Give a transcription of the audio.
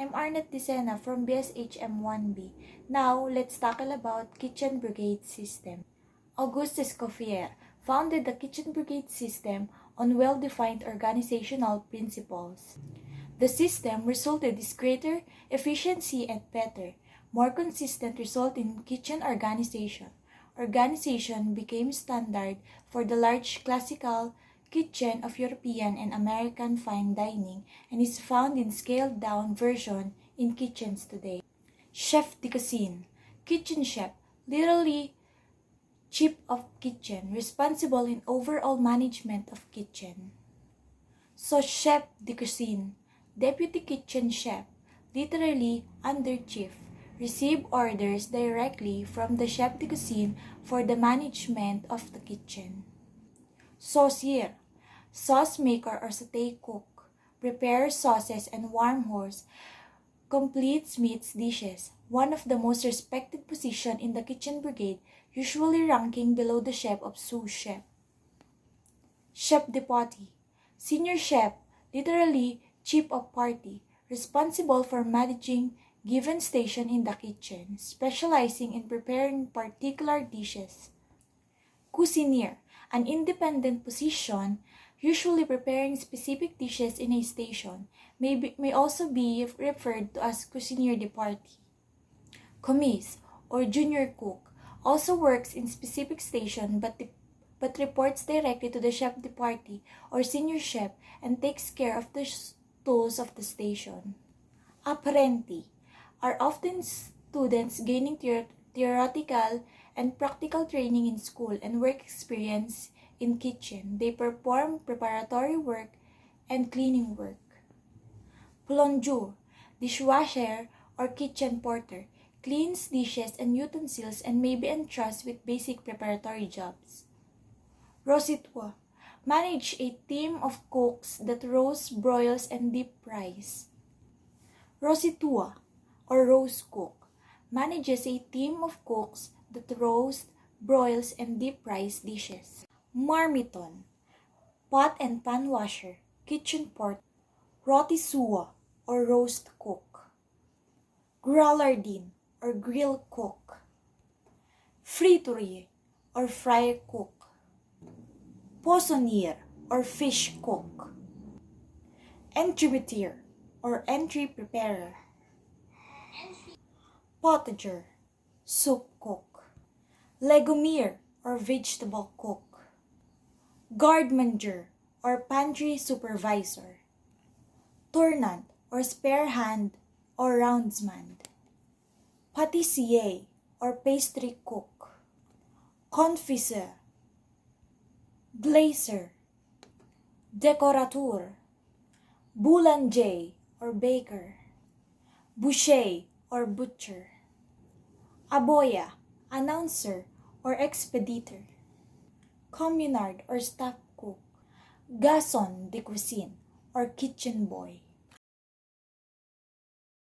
I'm Arnett Dicena from BSHM 1B. Now, let's tackle about Kitchen Brigade System. Auguste Escoffier founded the Kitchen Brigade System on well-defined organizational principles. The system resulted in greater efficiency and better, more consistent result in kitchen organization. Organization became standard for the large classical kitchen of European and American fine dining and is found in scaled-down version in kitchens today. Chef de cuisine, kitchen chef, literally chief of kitchen, responsible in overall management of kitchen. So chef de cuisine, deputy kitchen chef, literally under chief, receive orders directly from the chef de cuisine for the management of the kitchen. Saucier, sauce maker or sauté cook, prepares sauces and warms completes meats dishes, one of the most respected positions in the kitchen brigade, usually ranking below the chef of sous chef. Chef de partie, senior chef, literally chief of party, responsible for managing given station in the kitchen, specializing in preparing particular dishes. Cuisinier, an independent position, usually preparing specific dishes in a station, may also be referred to as cuisinier de partie. Commis, or junior cook, also works in specific station but reports directly to the chef de partie or senior chef and takes care of the tools of the station. Apprenti are often students gaining theoretical and practical training in school and work experience in kitchen. They perform preparatory work and cleaning work. Plongeur, dishwasher or kitchen porter, cleans dishes and utensils and may be entrusted with basic preparatory jobs. Rositoire, manage a team of cooks that roast, broils, and deep fries. Rositua, or roast cook, manages a team of cooks that roast, broils, and deep fries dishes. Marmiton, pot and pan washer, kitchen porter. Rôtisseur, or roast cook. Groulardin, or grill cook. Friteurier, or fryer cook. Poissonnier, or fish cook. Entremeteur, or entry preparer. Potager, soup cook. Legumier, or vegetable cook. Garde-manger, or pantry supervisor. Tournant, or spare hand or roundsman. Pâtissier, or pastry cook. Confiseur, glazer. Décorateur, boulanger, or baker. Boucher, or butcher. Aboya, announcer or expeditor. Communard or staff cook. Garçon de cuisine or kitchen boy.